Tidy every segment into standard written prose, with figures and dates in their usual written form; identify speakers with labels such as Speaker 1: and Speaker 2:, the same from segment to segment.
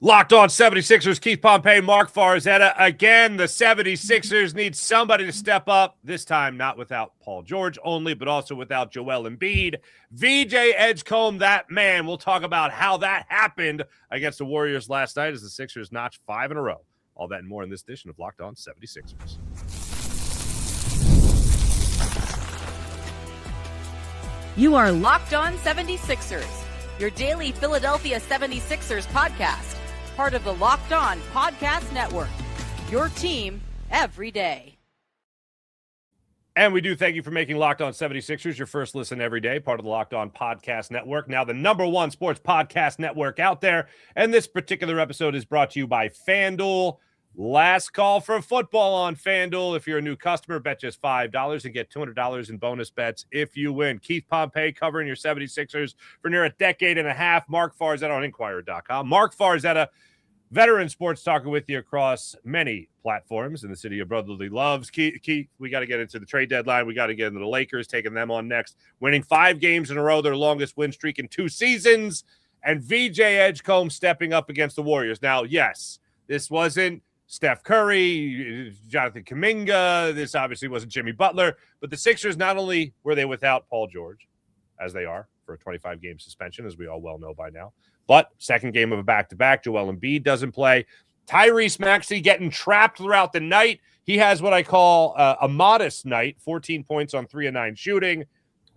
Speaker 1: Locked on 76ers, Keith Pompey, Marc Farzetta. Again, the 76ers need somebody to step up, this time not without Paul George only, but also without Joel Embiid. VJ Edgecombe, that man. We'll talk about how that happened against the Warriors last night as the Sixers notched 5 in a row. All that and more in this edition of Locked on 76ers.
Speaker 2: You are Locked on 76ers, your daily Philadelphia 76ers podcast. Part of the Locked On Podcast Network, your team every day.
Speaker 1: And we do thank you for making Locked on 76ers your first listen every day, part of the Locked On Podcast Network, now the #1 sports podcast network out there. And this particular episode is brought to you by FanDuel. Last call for football on FanDuel. If you're a new customer, bet just $5 and get $200 in bonus bets if you win. Keith Pompey covering your 76ers for near a decade and a half. Marc Farzetta on Inquirer.com. Marc Farzetta, veteran sports talker with you across many platforms in the city of brotherly loves. Keith, we got to get into the trade deadline. We got to get into the Lakers, taking them on next, winning 5 games in a row, their longest win streak in 2 seasons, and VJ Edgecombe stepping up against the Warriors. Now, yes, this wasn't Steph Curry, Jonathan Kuminga. This obviously wasn't Jimmy Butler, but the Sixers, not only were they without Paul George, as they are for a 25-game suspension, as we all well know by now, but second game of a back-to-back, Joel Embiid doesn't play. Tyrese Maxey getting trapped throughout the night. He has what I call a modest night, 14 points on 3 of 9 shooting.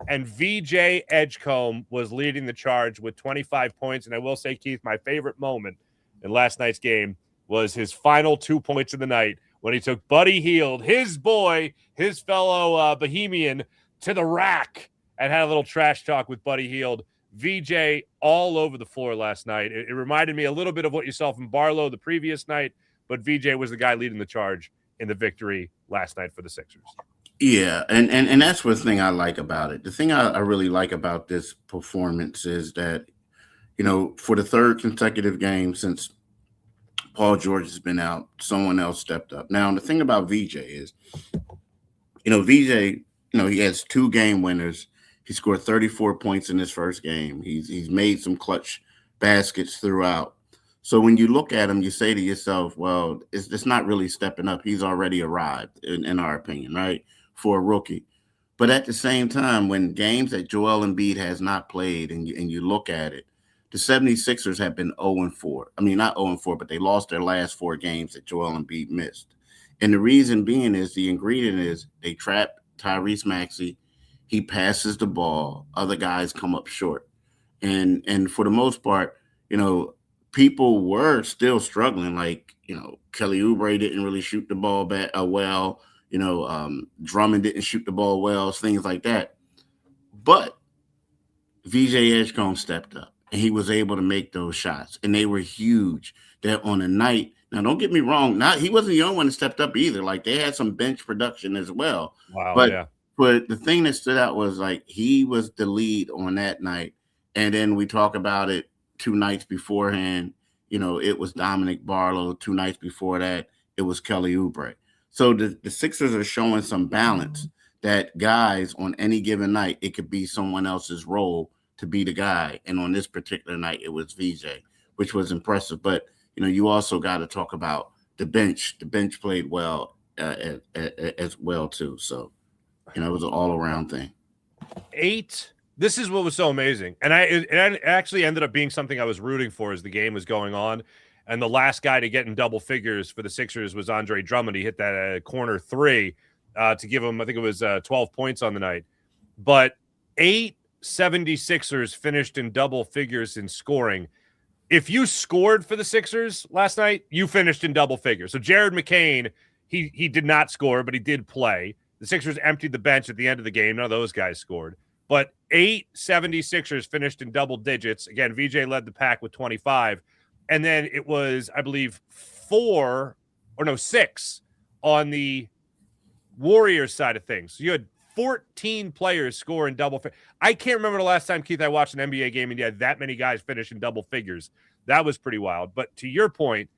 Speaker 1: And VJ Edgecombe was leading the charge with 25 points. And I will say, Keith, my favorite moment in last night's game was his final 2 points of the night when he took Buddy Hield, his boy, his fellow Bohemian, to the rack and had a little trash talk with Buddy Hield. VJ all over the floor last night. It reminded me a little bit of what you saw from Barlow the previous night, but VJ was the guy leading the charge in the victory last night for the Sixers.
Speaker 3: Yeah, and that's the thing I like about it. The thing I really like about this performance is that, you know, for the third consecutive game since Paul George has been out, someone else stepped up. Now, the thing about VJ is, VJ, he has 2 game winners. He scored 34 points in his first game. He's made some clutch baskets throughout. So when you look at him, you say to yourself, well, it's not really stepping up. He's already arrived, in our opinion, right, for a rookie. But at the same time, when games that Joel Embiid has not played and you look at it, the 76ers have been 0-4. I mean, not 0-4, but they lost their last 4 games that Joel Embiid missed. And the reason being is the ingredient is they trap Tyrese Maxey. He passes the ball. Other guys come up short. And for the most part, people were still struggling. Like, Kelly Oubre didn't really shoot the ball back well. Drummond didn't shoot the ball well, things like that. But VJ Edgecombe stepped up, and he was able to make those shots. And they were huge. That on a night, now don't get me wrong, he wasn't the only one that stepped up either. Like, they had some bench production as well.
Speaker 1: Wow,
Speaker 3: but the thing that stood out was, like, he was the lead on that night. And then we talk about it 2 nights beforehand. It was Dominic Barlow. 2 nights before that, it was Kelly Oubre. So the Sixers are showing some balance that guys on any given night, it could be someone else's role to be the guy. And on this particular night, it was VJ, which was impressive. But, you also got to talk about the bench. The bench played well as well, too. So, it was an all-around thing.
Speaker 1: 8. This is what was so amazing. And it actually ended up being something I was rooting for as the game was going on. And the last guy to get in double figures for the Sixers was Andre Drummond. He hit that corner 3 to give him, I think it was 12 points on the night. But 8 76ers finished in double figures in scoring. If you scored for the Sixers last night, you finished in double figures. So Jared McCain, he did not score, but he did play. The Sixers emptied the bench at the end of the game. None of those guys scored. But 8 76ers finished in double digits. Again, VJ led the pack with 25. And then it was, I believe, 6 on the Warriors side of things. So you had 14 players score in double figures. I can't remember the last time, Keith, I watched an NBA game and you had that many guys finish in double figures. That was pretty wild. But to your point,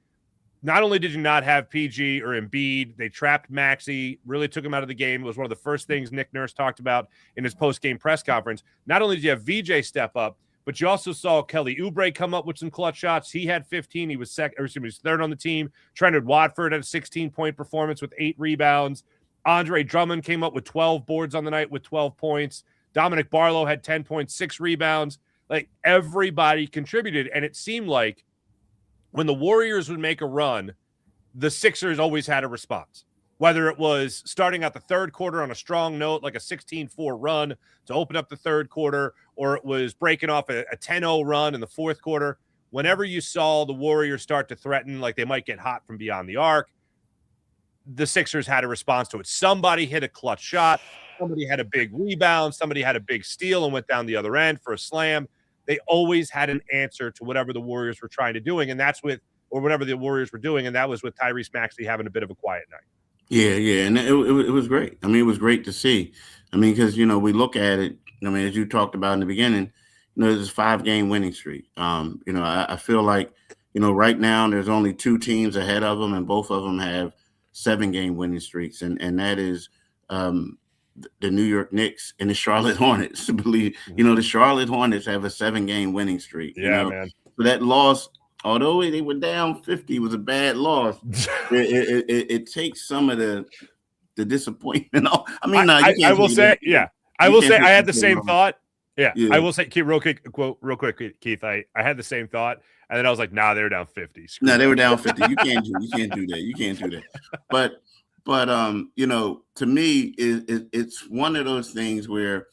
Speaker 1: not only did you not have PG or Embiid, they trapped Maxey, really took him out of the game. It was one of the first things Nick Nurse talked about in his post-game press conference. Not only did you have VJ step up, but you also saw Kelly Oubre come up with some clutch shots. He had 15. He was he was third on the team. Trent Watford had a 16-point performance with 8 rebounds. Andre Drummond came up with 12 boards on the night with 12 points. Dominic Barlow had 10.6 rebounds. Like, everybody contributed, and it seemed like when the Warriors would make a run, the Sixers always had a response. Whether it was starting out the third quarter on a strong note, like a 16-4 run to open up the third quarter, or it was breaking off a 10-0 run in the fourth quarter. Whenever you saw the Warriors start to threaten, like they might get hot from beyond the arc, the Sixers had a response to it. Somebody hit a clutch shot. Somebody had a big rebound. Somebody had a big steal and went down the other end for a slam. They always had an answer to whatever the Warriors were trying to doing, and that's with, or whatever the Warriors were doing, and that was with Tyrese Maxey having a bit of a quiet night.
Speaker 3: Yeah, and it was great. I mean, it was great to see. I mean, because, you know, we look at it, I mean, as you talked about in the beginning, you know, there's a 5-game winning streak. You know, I feel like, you know, right now there's only 2 teams ahead of them, and both of them have 7-game winning streaks, and that is the New York Knicks and the Charlotte Hornets. Believe, you know, the Charlotte Hornets have a 7-game winning streak.
Speaker 1: Yeah,
Speaker 3: you know?
Speaker 1: man.
Speaker 3: So that loss, although they were down 50, was a bad loss. it takes some of the disappointment off. I mean,
Speaker 1: I will say, yeah, I will say I had the same thought. Yeah, I will say, real quick, Keith. I had the same thought, and then I was like, nah, they were down 50.
Speaker 3: No, they were down 50. You can't do that. You can't do that. But you know, to me, it's one of those things where,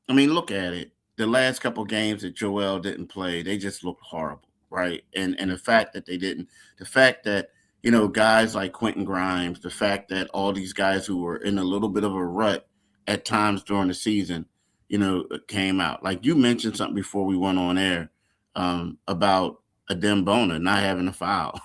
Speaker 3: I mean, look at it. The last couple games that Joel didn't play, they just looked horrible, right? And the fact that they didn't, the fact that, you know, guys like Quentin Grimes, the fact that all these guys who were in a little bit of a rut at times during the season, you know, came out. Like you mentioned something before we went on air about Adem Bona not having a foul.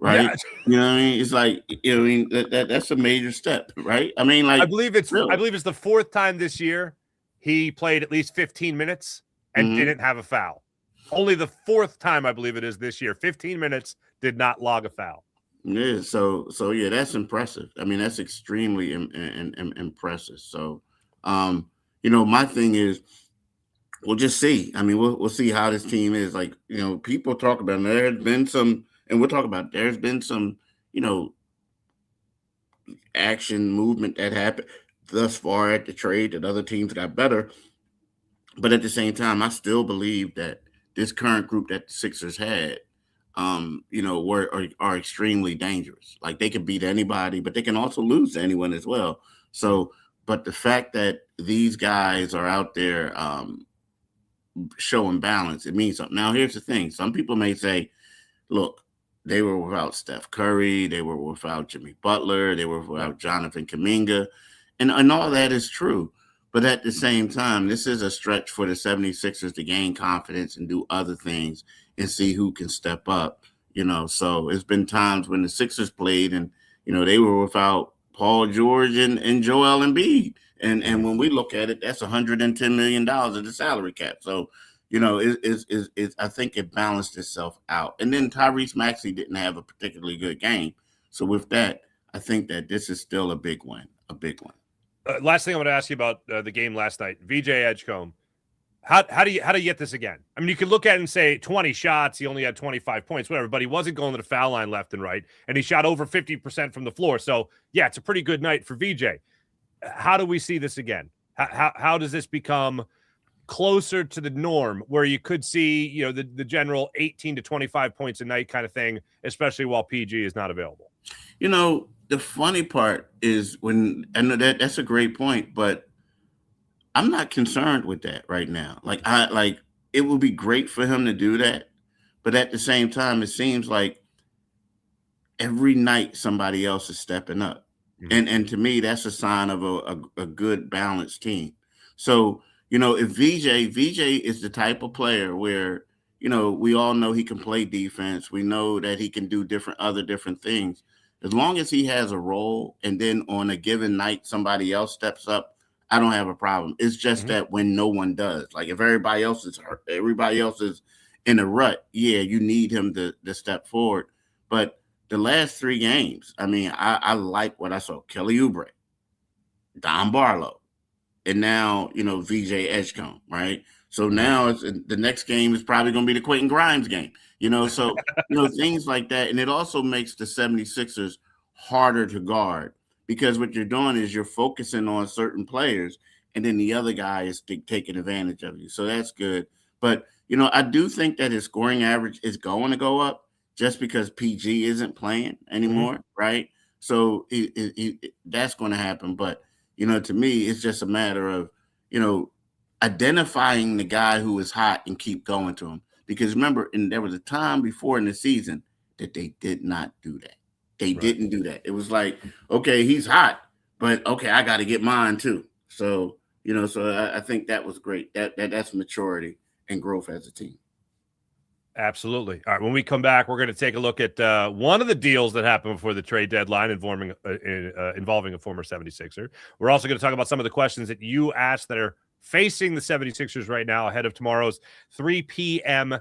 Speaker 3: Right. Yeah. You know what I mean? It's like, you know, I mean, that's a major step, right? I mean, like, I believe it's the
Speaker 1: 4th time this year he played at least 15 minutes and didn't have a foul. Only the 4th time, I believe it is this year. 15 minutes, did not log a foul.
Speaker 3: Yeah. So yeah, that's impressive. I mean, that's extremely impressive. So, you know, my thing is, we'll just see. I mean, we'll see how this team is. Like, you know, people talk about it. There has been some. And we'll talk about, there's been some, you know, action movement that happened thus far at the trade that other teams got better. But at the same time, I still believe that this current group that the Sixers had, you know, are extremely dangerous. Like, they can beat anybody, but they can also lose to anyone as well. So, but the fact that these guys are out there showing balance, it means something. Now, here's the thing. Some people may say, look, they were without Steph Curry. They were without Jimmy Butler. They were without Jonathan Kuminga. And all that is true. But at the same time, this is a stretch for the 76ers to gain confidence and do other things and see who can step up, you know. So it's been times when the Sixers played and, you know, they were without Paul George and Joel Embiid. And when we look at it, that's $110 million of the salary cap. So, you know, I think it balanced itself out. And then Tyrese Maxey didn't have a particularly good game. So with that, I think that this is still a big win.
Speaker 1: Last thing I want to ask you about the game last night, VJ Edgecombe. How do you get this again? I mean, you could look at it and say 20 shots, he only had 25 points, whatever, but he wasn't going to the foul line left and right, and he shot over 50% from the floor. So, yeah, it's a pretty good night for VJ. How do we see this again? How does this become closer to the norm where you could see, you know, the general 18 to 25 points a night kind of thing, especially while PG is not available?
Speaker 3: You know, the funny part is when, and that's a great point, but I'm not concerned with that right now. Like, it would be great for him to do that, but at the same time, it seems like every night somebody else is stepping up. And to me, that's a sign of a good balanced team. So, you know, if VJ is the type of player where, you know, we all know he can play defense. We know that he can do different things. As long as he has a role and then on a given night somebody else steps up, I don't have a problem. It's just that when no one does, like if everybody else is hurt, everybody else is in a rut, yeah, you need him to step forward. But the last 3 games, I mean, I like what I saw. Kelly Oubre, Don Barlow, and now, you know, VJ Edgecombe, right? So now the next game is probably going to be the Quentin Grimes game, so, things like that. And it also makes the 76ers harder to guard because what you're doing is you're focusing on certain players and then the other guy is taking advantage of you. So that's good. But, I do think that his scoring average is going to go up just because PG isn't playing anymore, right? So that's going to happen. But, to me, it's just a matter of, identifying the guy who is hot and keep going to him. Because remember, there was a time before in the season that they did not do that. They didn't do that. It was like, okay, he's hot, but okay, I got to get mine too. So, I think that was great. That's maturity and growth as a team.
Speaker 1: Absolutely. All right. When we come back, we're going to take a look at one of the deals that happened before the trade deadline involving a former 76er. We're also going to talk about some of the questions that you asked that are facing the 76ers right now ahead of tomorrow's 3 p.m.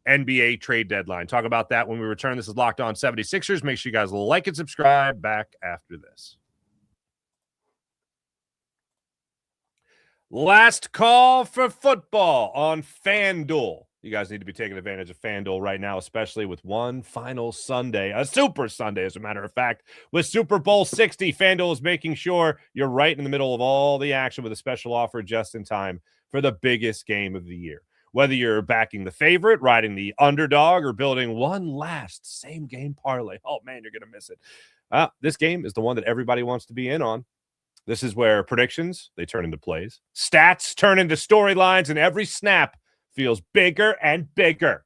Speaker 1: NBA trade deadline. Talk about that when we return. This is Locked On 76ers. Make sure you guys like and subscribe. Back after this. Last call for football on FanDuel. You guys need to be taking advantage of FanDuel right now, especially with one final Sunday, a Super Sunday, as a matter of fact. With Super Bowl 60, FanDuel is making sure you're right in the middle of all the action with a special offer just in time for the biggest game of the year. Whether you're backing the favorite, riding the underdog, or building one last same-game parlay, oh, man, you're going to miss it. This game is the one that everybody wants to be in on. This is where predictions, they turn into plays. Stats turn into storylines, and every snap feels bigger and bigger.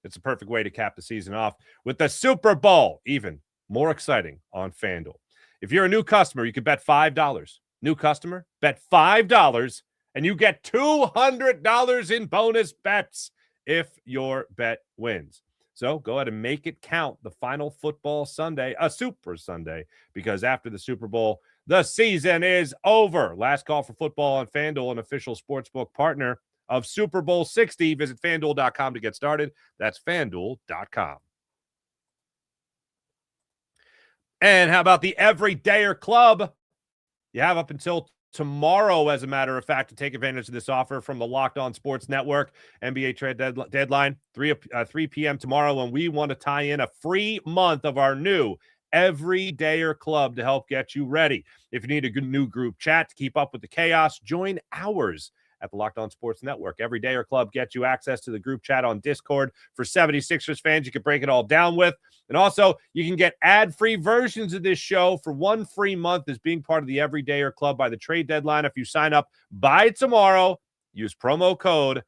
Speaker 1: It's a perfect way to cap the season off with the Super Bowl, even more exciting on FanDuel. If you're a new customer, you can bet $5. New customer, bet $5, and you get $200 in bonus bets if your bet wins. So go ahead and make it count the final football Sunday, a Super Sunday, because after the Super Bowl, the season is over. Last call for football on FanDuel, an official sportsbook partner of Super Bowl 60. Visit FanDuel.com to get started. That's FanDuel.com. And how about the Everydayer Club? You have up until tomorrow, as a matter of fact, to take advantage of this offer from the Locked On Sports Network. NBA trade deadline, 3 p.m. tomorrow, when we want to tie in a free month of our new Everydayer Club to help get you ready. If you need a good new group chat to keep up with the chaos, join ours at the Locked On Sports Network. Everydayer Club gets you access to the group chat on Discord for 76ers fans you can break it all down with. And also, you can get ad-free versions of this show for one free month as being part of the Everydayer Club by the trade deadline. If you sign up by tomorrow, use promo code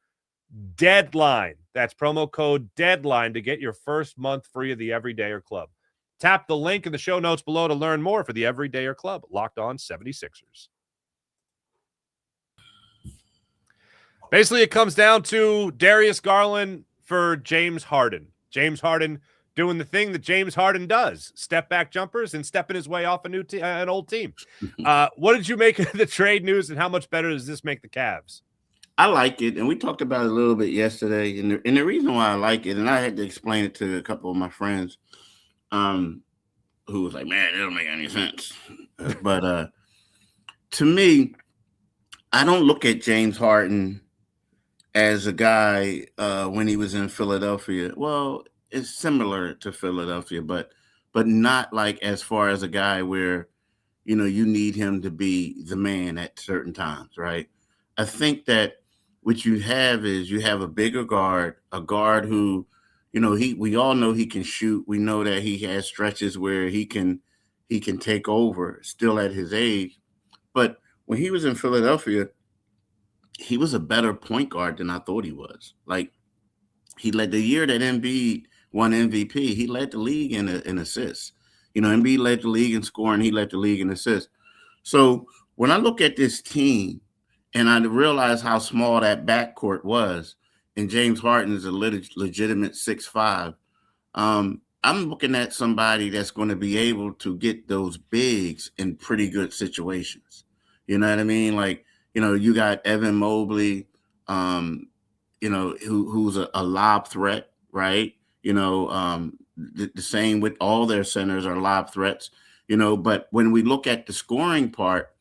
Speaker 1: DEADLINE. That's promo code DEADLINE to get your first month free of the Everydayer Club. Tap the link in the show notes below to learn more for the Everydayer Club. Locked On 76ers. Basically, it comes down to Darius Garland for James Harden. James Harden doing the thing that James Harden does, step back jumpers and stepping his way off an old team. What did you make of the trade news, and how much better does this make the Cavs?
Speaker 3: I like it, and we talked about it a little bit yesterday. And the reason why I like it, and I had to explain it to a couple of my friends who was like, man, it don't make any sense. But to me, I don't look at James Harden as a guy when he was in Philadelphia. Well, it's similar to Philadelphia, but not like as far as a guy where, you need him to be the man at certain times, right? I think that what you have is you have a bigger guard, a guard who, we all know he can shoot. We know that he has stretches where he can take over still at his age. But when he was in Philadelphia, he was a better point guard than I thought he was. Like, he led the year that Embiid won MVP. He led the league in assists. Embiid led the league in scoring. He led the league in assists. So when I look at this team and I realize how small that backcourt was, and James Harden is a legitimate 6'5", I'm looking at somebody that's going to be able to get those bigs in pretty good situations. You know what I mean? Like, you got Evan Mobley, who's a lob threat, right? The same with all their centers are lob threats, but when we look at the scoring part,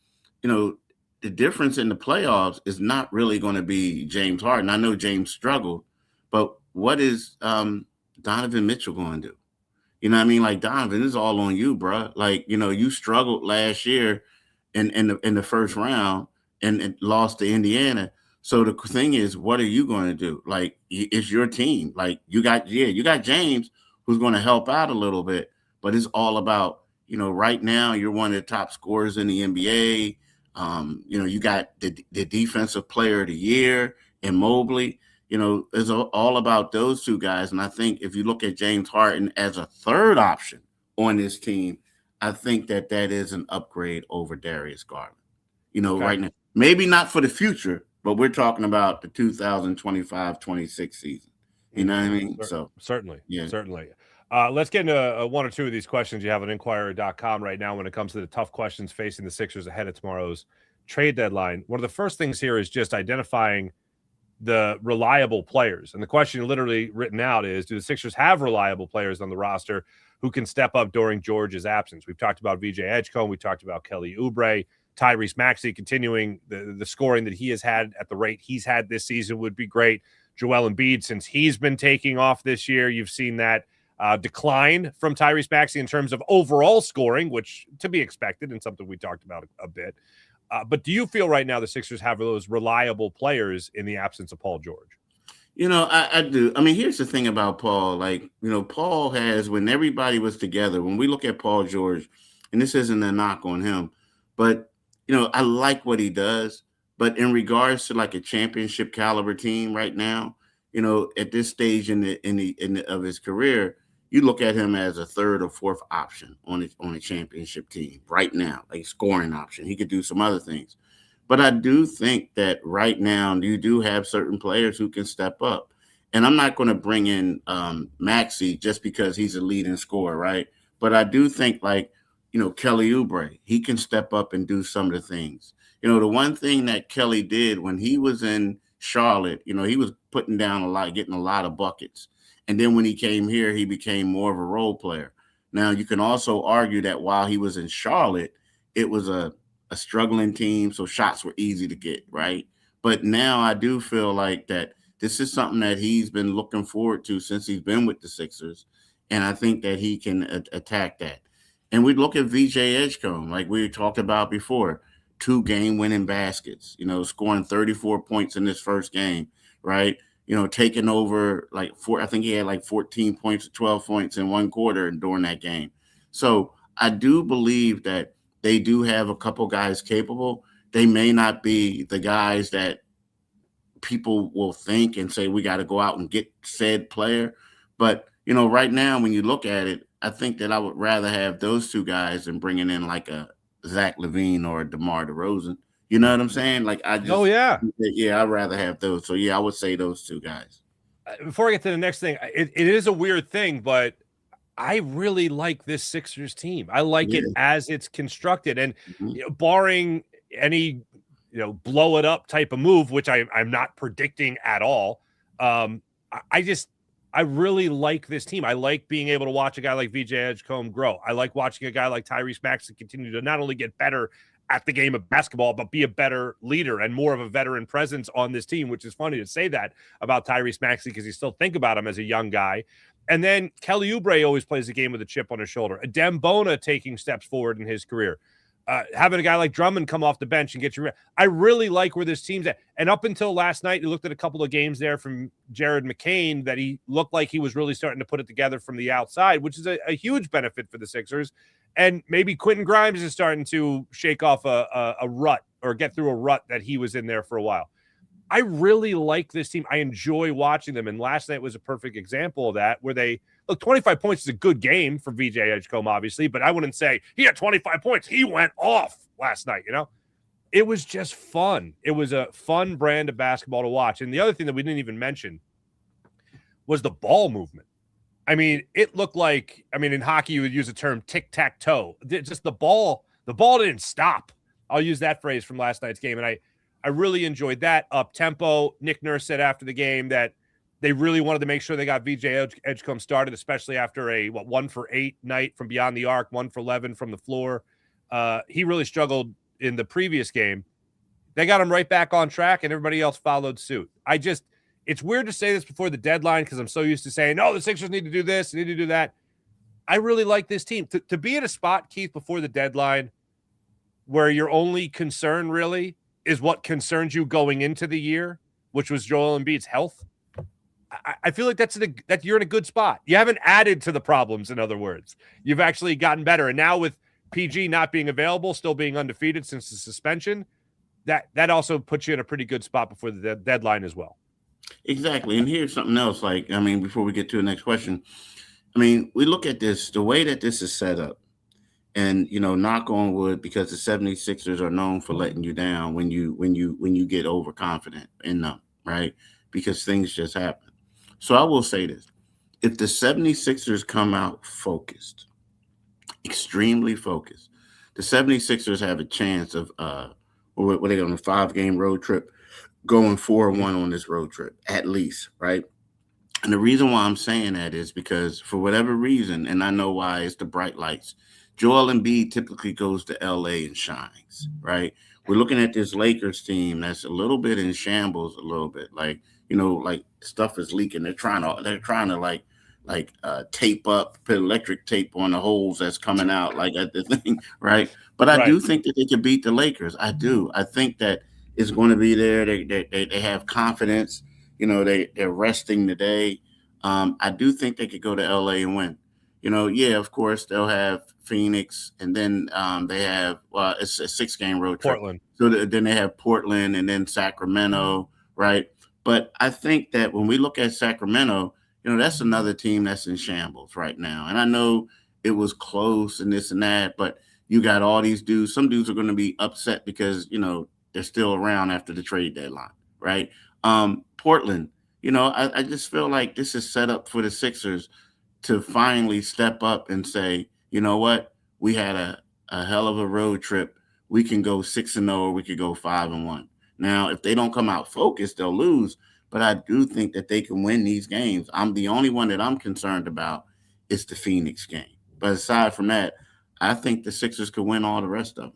Speaker 3: the difference in the playoffs is not really going to be James Harden. I know James struggled, but what is Donovan Mitchell going to do? You know what I mean? Like, Donovan, this is all on you, bro. Like, you struggled last year in the first round and lost to Indiana. So the thing is, what are you going to do? Like, it's your team. Like, you got James who's going to help out a little bit, but it's all about, right now you're one of the top scorers in the NBA. You got the defensive player of the year in Mobley. It's all about those two guys. And I think if you look at James Harden as a third option on this team, I think that is an upgrade over Darius Garland. Okay. Right now, maybe not for the future, but we're talking about the 2025-26 season. You know what I mean? So
Speaker 1: certainly.
Speaker 3: Yeah.
Speaker 1: Certainly. Let's get into one or two of these questions you have on Inquirer.com right now when it comes to the tough questions facing the Sixers ahead of tomorrow's trade deadline. One of the first things here is just identifying the reliable players. And the question literally written out is, do the Sixers have reliable players on the roster who can step up during George's absence? We've talked about VJ Edgecombe. We talked about Kelly Oubre. Tyrese Maxey continuing the scoring that he has had at the rate he's had this season would be great. Joel Embiid, since he's been taking off this year, you've seen that decline from Tyrese Maxey in terms of overall scoring, which to be expected and something we talked about a bit. But do you feel right now the Sixers have those reliable players in the absence of Paul George?
Speaker 3: I do. I mean, here's the thing about Paul. Like, Paul has, when everybody was together, when we look at Paul George, and this isn't a knock on him, but, I like what he does. But in regards to like a championship caliber team right now, at this stage of his career, you look at him as a third or fourth option on a championship team right now, like scoring option. He could do some other things. But I do think that right now you do have certain players who can step up. And I'm not going to bring in Maxey just because he's a leading scorer, right? But I do think like, Kelly Oubre, he can step up and do some of the things. The one thing that Kelly did when he was in Charlotte, he was putting down a lot, getting a lot of buckets. And then when he came here, he became more of a role player. Now, you can also argue that while he was in Charlotte, it was a struggling team, so shots were easy to get, right? But now I do feel like that this is something that he's been looking forward to since he's been with the Sixers, and I think that he can attack that. And we look at VJ Edgecombe, like we talked about before, 2 game-winning baskets, scoring 34 points in this first game, right? Taking over I think he had like 14 points or 12 points in one quarter during that game. So I do believe that they do have a couple guys capable. They may not be the guys that people will think and say, we got to go out and get said player. But, right now, when you look at it, I think that I would rather have those two guys than bringing in like a Zach LaVine or a DeMar DeRozan. You know what I'm saying? Like, I'd rather have those. So, yeah, I would say those two guys.
Speaker 1: Before I get to the next thing, it is a weird thing, but I really like this Sixers team. I like it as it's constructed. And barring any, blow it up type of move, which I'm not predicting at all, I really like this team. I like being able to watch a guy like VJ Edgecombe grow. I like watching a guy like Tyrese Maxey continue to not only get better at the game of basketball, but be a better leader and more of a veteran presence on this team, which is funny to say that about Tyrese Maxey because you still think about him as a young guy. And then Kelly Oubre always plays the game with a chip on his shoulder. Adem Bona taking steps forward in his career. Having a guy like Drummond come off the bench and get you. I really like where this team's at. And up until last night, you looked at a couple of games there from Jared McCain that he looked like he was really starting to put it together from the outside, which is a huge benefit for the Sixers. And maybe Quentin Grimes is starting to shake off a rut or get through a rut that he was in there for a while. I really like this team. I enjoy watching them. And last night was a perfect example of that, where they look, 25 points is a good game for VJ Edgecombe, obviously, but I wouldn't say he had 25 points. He went off last night, It was just fun. It was a fun brand of basketball to watch. And the other thing that we didn't even mention was the ball movement. I mean, it looked like, in hockey, you would use the term tic-tac-toe. Just the ball didn't stop. I'll use that phrase from last night's game. And I really enjoyed that up-tempo. Nick Nurse said after the game that they really wanted to make sure they got VJ Edgecombe started, especially after a 1-for-8 night from beyond the arc, 1 for 11 from the floor. He really struggled in the previous game. They got them right back on track, and everybody else followed suit. It's weird to say this before the deadline because I'm so used to saying, no, the Sixers need to do this, need to do that. I really like this team. To be in a spot, Keith, before the deadline where your only concern really is what concerns you going into the year, which was Joel Embiid's health. I feel like that you're in a good spot. You haven't added to the problems, in other words. You've actually gotten better. And now with PG not being available, still being undefeated since the suspension, that also puts you in a pretty good spot before the deadline as well.
Speaker 3: Exactly. And here's something else. Before we get to the next question, we look at this, the way that this is set up, and, knock on wood, because the 76ers are known for letting you down when you get overconfident in them, right? Because things just happen. So I will say this. If the 76ers come out focused, extremely focused, the 76ers have a chance of, what are they on a 5-game road trip, going 4-1 on this road trip, at least, right? And the reason why I'm saying that is because for whatever reason, and I know why, it's the bright lights, Joel Embiid typically goes to LA and shines, right? We're looking at this Lakers team that's a little bit in shambles, a little bit, like stuff is leaking. They're trying to tape up, put electric tape on the holes that's coming out, like at the thing, right? But I do think that they can beat the Lakers. I do. I think that it's going to be there. They have confidence. They're resting today. I do think they could go to LA and win. Of course, they'll have Phoenix, and then they have, it's a 6-game road trip.
Speaker 1: Portland.
Speaker 3: So then they have Portland and then Sacramento, right? But I think that when we look at Sacramento, that's another team that's in shambles right now. And I know it was close and this and that, but you got all these dudes. Some dudes are going to be upset because, they're still around after the trade deadline, right? Portland, I just feel like this is set up for the Sixers to finally step up and say, you know what? We had a hell of a road trip. We can go 6-0 or we could go 5-1. Now, if they don't come out focused, they'll lose. But I do think that they can win these games. I'm the only one that I'm concerned about is the Phoenix game. But aside from that, I think the Sixers could win all the rest of them.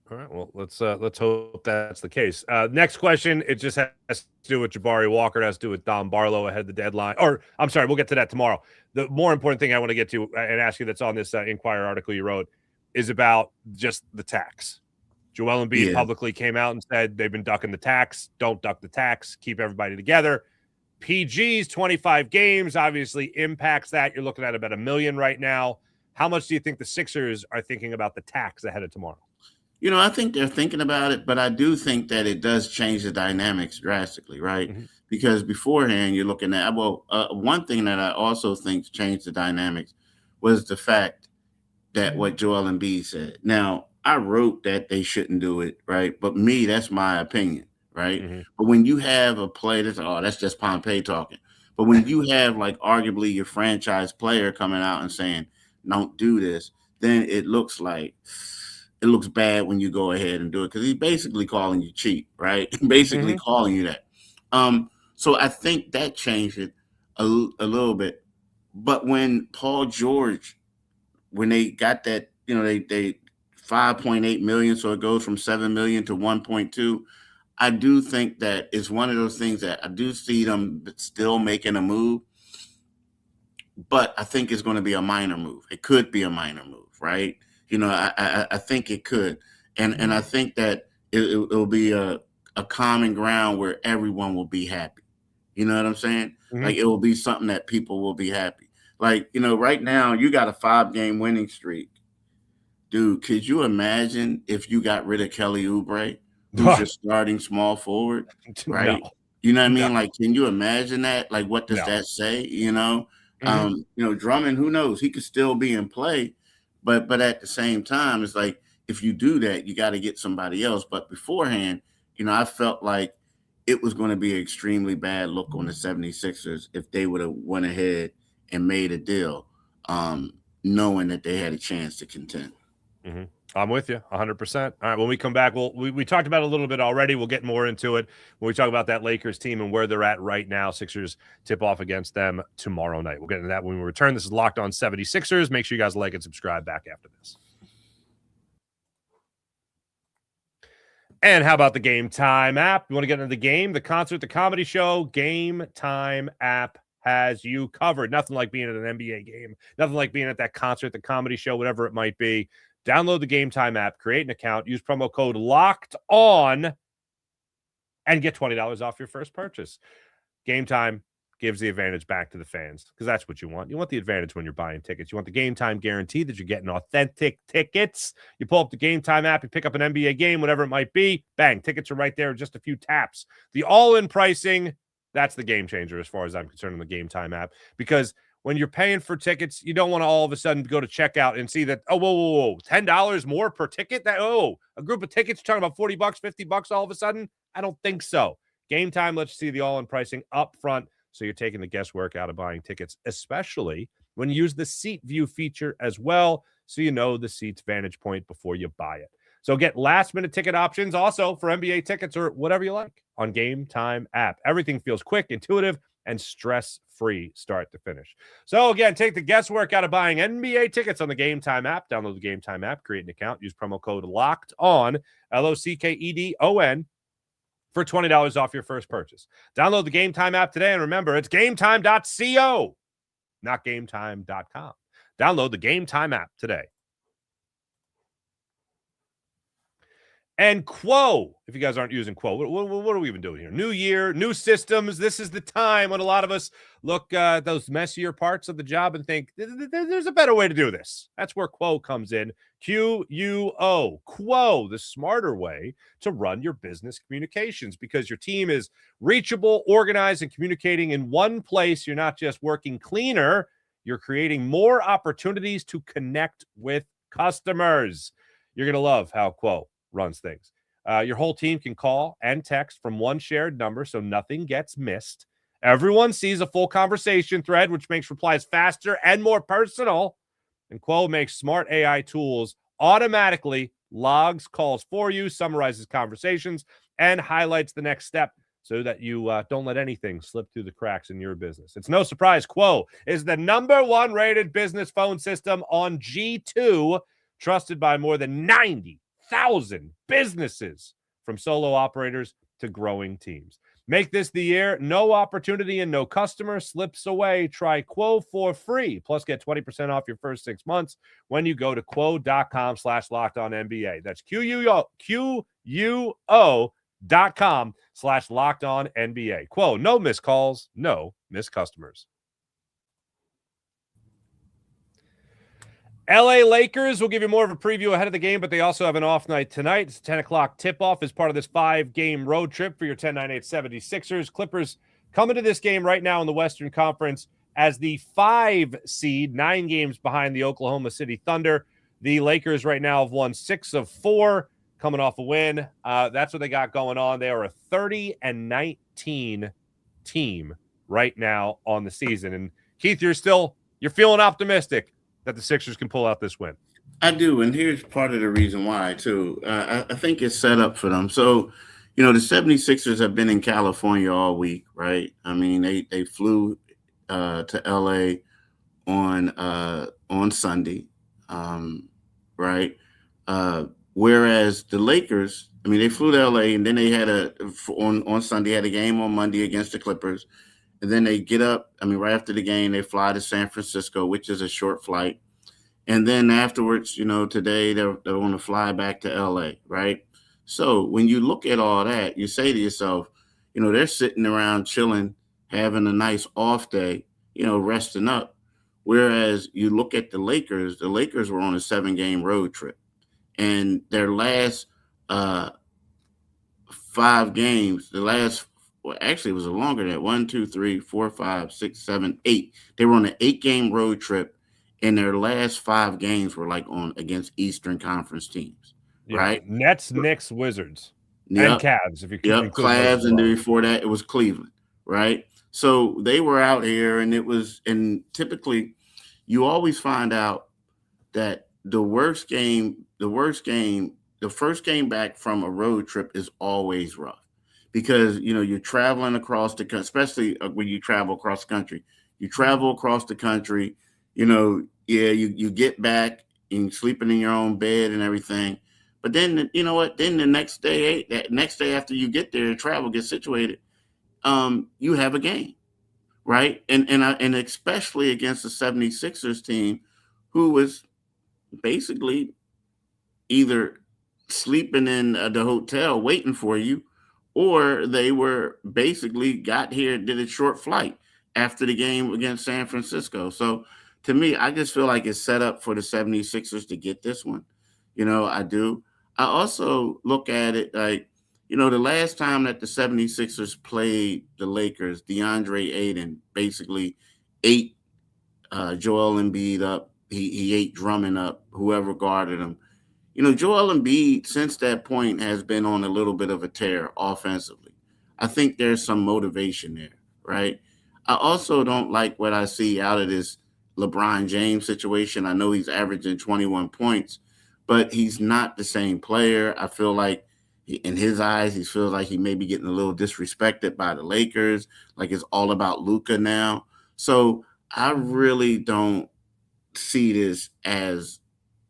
Speaker 1: All right, well, let's hope that's the case. Next question, it just has to do with Jabari Walker. It has to do with Don Barlow ahead of the deadline. Or, I'm sorry, we'll get to that tomorrow. The more important thing I want to get to and ask you that's on this Inquirer article you wrote is about just the tax. Joel Embiid publicly came out and said they've been ducking the tax. Don't duck the tax. Keep everybody together. PG's 25 games obviously impacts that. You're looking at about $1 million right now. How much do you think the Sixers are thinking about the tax ahead of tomorrow?
Speaker 3: I think they're thinking about it, but I do think that it does change the dynamics drastically, right? Mm-hmm. Because beforehand, you're looking at, one thing that I also think changed the dynamics was the fact that what Joel Embiid said. Now, I wrote that they shouldn't do it, right? But that's my opinion, right? Mm-hmm. But when you have a play that's just Pompey talking. But when you have arguably your franchise player coming out and saying, don't do this, then it looks bad when you go ahead and do it because he's basically calling you cheap, right? Basically calling you that. So I think that changed it a little bit. But when Paul George, when they got that, they $5.8 million, so it goes from $7 million to 1.2. I do think that it's one of those things that I do see them still making a move, but I think it's going to be a minor move. It could be a minor move, right? I think it could. And I think that it'll be a common ground where everyone will be happy. You know what I'm saying? Mm-hmm. It will be something that people will be happy. Right now you got a 5-game winning streak. Dude, could you imagine if you got rid of Kelly Oubre, who's your starting small forward, right? No. You know what I mean? No. Can you imagine that? What does that say? Mm-hmm. Drummond, who knows? He could still be in play. But at the same time, it's if you do that, you got to get somebody else. But beforehand, I felt like it was going to be an extremely bad look on the 76ers if they would have went ahead and made a deal, knowing that they had a chance to contend.
Speaker 1: Mm-hmm. I'm with you 100%. All right, when we come back, we talked about it a little bit already. We'll get more into it when we talk about that Lakers team and where they're at right now. Sixers tip off against them tomorrow night. We'll get into that when we return. This is Locked On 76ers. Make sure you guys like and subscribe back after this. And how about the Game Time app? You want to get into the game, the concert, the comedy show? Game Time app has you covered. Nothing like being at an NBA game. Nothing like being at that concert, the comedy show, whatever it might be. Download the Game Time app, create an account, use promo code LOCKED ON, and get $20 off your first purchase. Game Time gives the advantage back to the fans because that's what you want. You want the advantage when you're buying tickets. You want the Game Time guarantee that you're getting authentic tickets. You pull up the Game Time app, you pick up an NBA game, whatever it might be. Bang, tickets are right there in just a few taps. The all-in pricing, that's the game changer as far as I'm concerned on the Game Time app, because when you're paying for tickets, you don't want to all of a sudden go to checkout and see that, oh, whoa, $10 more per ticket? A group of tickets, you're talking about $40, $50 all of a sudden? I don't think so. Game Time lets you see the all-in pricing up front, so you're taking the guesswork out of buying tickets, especially when you use the seat view feature as well, so you know the seat's vantage point before you buy it. So get last-minute ticket options also for NBA tickets or whatever you like on Game Time app. Everything feels quick, intuitive, and stress-free start to finish. So again, take the guesswork out of buying NBA tickets on the Game Time app. Download the Game Time app, create an account, use promo code LOCKEDON, LOCKEDON, for $20 off your first purchase. Download the Game Time app today, and remember, it's gametime.co, not gametime.com. Download the Game Time app today. And Quo, if you guys aren't using Quo, what are we even doing here? New year, new systems. This is the time when a lot of us look at those messier parts of the job and think, there's a better way to do this. That's where Quo comes in. Quo. Quo, the smarter way to run your business communications, because your team is reachable, organized, and communicating in one place. You're not just working cleaner, you're creating more opportunities to connect with customers. You're going to love how Quo runs things. Your whole team can call and text from one shared number, so nothing gets missed. Everyone sees a full conversation thread, which makes replies faster and more personal. And Quo makes smart AI tools automatically logs calls for you, summarizes conversations, and highlights the next step so that you don't let anything slip through the cracks in your business. It's no surprise Quo is the #1 rated business phone system on G2, trusted by more than 90,000 businesses, from solo operators to growing teams. Make this the year no opportunity and no customer slips away. Try Quo for free. Plus, get 20% off your first 6 months when you go to quo.com/lockedonnba. That's QUO.com/lockedonnba. Quo, no missed calls, no missed customers. LA Lakers, will give you more of a preview ahead of the game, but they also have an off night tonight. It's a 10 o'clock tip-off as part of this 5-game road trip for your 10-9-8 76ers. Clippers coming to this game right now in the Western Conference as the 5 seed, 9 games behind the Oklahoma City Thunder. The Lakers right now have won 6 of 4, coming off a win. That's what they got going on. They are a 30-19 team right now on the season. And Keith, you're feeling optimistic that the Sixers can pull out this win.
Speaker 3: I do, and here's part of the reason why, too. I think it's set up for them. So, the 76ers have been in California all week, right? I mean, they flew to L.A. on Sunday, right? Whereas the Lakers, they flew to L.A., and then they had on Sunday, had a game on Monday against the Clippers. And then they get up, right after the game, they fly to San Francisco, which is a short flight. And then afterwards, today they're going to fly back to LA, right? So when you look at all that, you say to yourself, they're sitting around chilling, having a nice off day, resting up. Whereas you look at the Lakers were on a 7-game road trip. And their last 5 games, actually, it was longer than that. 1, 2, 3, 4, 5, 6, 7, 8. They were on an 8-game road trip, and their last 5 games were against Eastern Conference teams, right?
Speaker 1: Nets, Knicks, Wizards, and Cavs. If you
Speaker 3: Cavs, and then before that, it was Cleveland, right? So they were out here, and typically, you always find out that the first game back from a road trip is always rough. Because, you're traveling across the country, especially when you travel across the country. You travel across the country, you get back and you're sleeping in your own bed and everything. But then, you know what? Then the next day, that next day after you get there, travel, get situated, you have a game, right? And especially against the 76ers team, who was basically either sleeping in the hotel waiting for you, or they were basically got here, did a short flight after the game against San Francisco. So to me, I just feel like it's set up for the 76ers to get this one. I do. I also look at it like, the last time that the 76ers played the Lakers, DeAndre Ayton basically ate Joel Embiid up. He ate Drummond up, whoever guarded him. Joel Embiid, since that point, has been on a little bit of a tear offensively. I think there's some motivation there, right? I also don't like what I see out of this LeBron James situation. I know he's averaging 21 points, but he's not the same player. I feel like in his eyes, he feels like he may be getting a little disrespected by the Lakers, like it's all about Luka now. So I really don't see this as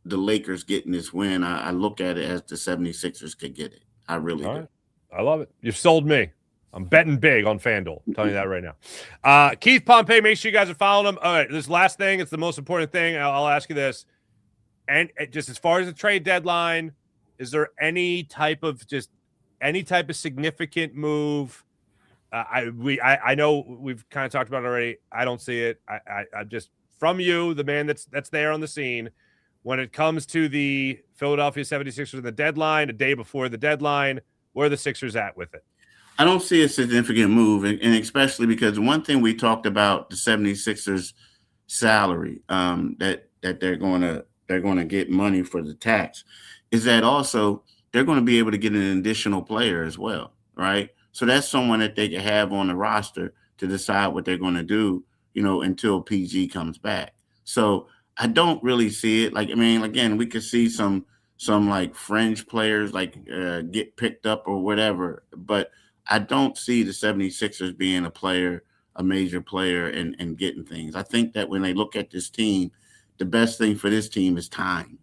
Speaker 3: the Lakers getting this win. I look at it as the 76ers could get it. I really do.
Speaker 1: Right. I love it. You've sold me. I'm betting big on FanDuel. I'm telling you that right now. Keith Pompey, make sure you guys are following him. All right, this last thing, it's the most important thing. I'll ask you this. And just as far as the trade deadline, is there any type of significant move? I know we've kind of talked about it already. I don't see it. I just, from you, the man that's there on the scene, when it comes to the Philadelphia 76ers and the deadline, a day before the deadline, where are the Sixers at with it?
Speaker 3: I don't see a significant move, and especially because one thing we talked about the 76ers salary, that they're going to get money for the tax, is that also they're going to be able to get an additional player as well, right? So that's someone that they can have on the roster to decide what they're going to do, until PG comes back. So I don't really see it. Again, we could see some like fringe players get picked up or whatever, but I don't see the 76ers being a major player and getting things. I think that when they look at this team, the best thing for this team is time,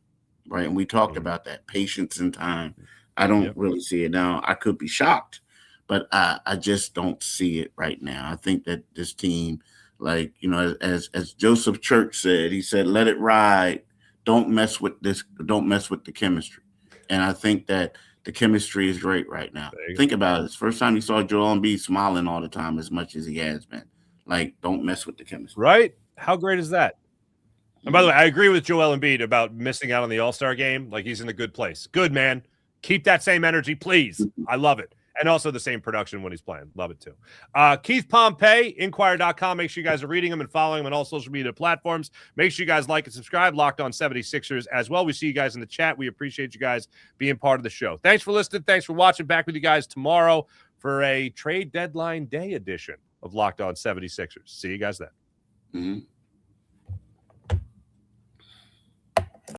Speaker 3: right? And we talked about that, patience and time. I don't really see it now. I could be shocked, but I just don't see it right now. I think that this team, as Joseph Church said, he said, let it ride. Don't mess with this. Don't mess with the chemistry. And I think that the chemistry is great right now. Think about it. It's the first time you saw Joel Embiid smiling all the time as much as he has been. Don't mess with the chemistry.
Speaker 1: Right? How great is that? And by the way, I agree with Joel Embiid about missing out on the All-Star game. He's in a good place. Good, man. Keep that same energy, please. I love it. And also the same production when he's playing. Love it too. Keith Pompey, Inquirer.com. Make sure you guys are reading him and following him on all social media platforms. Make sure you guys like and subscribe. Locked on 76ers as well. We see you guys in the chat. We appreciate you guys being part of the show. Thanks for listening. Thanks for watching. Back with you guys tomorrow for a trade deadline day edition of Locked on 76ers. See you guys then.
Speaker 3: Mm-hmm.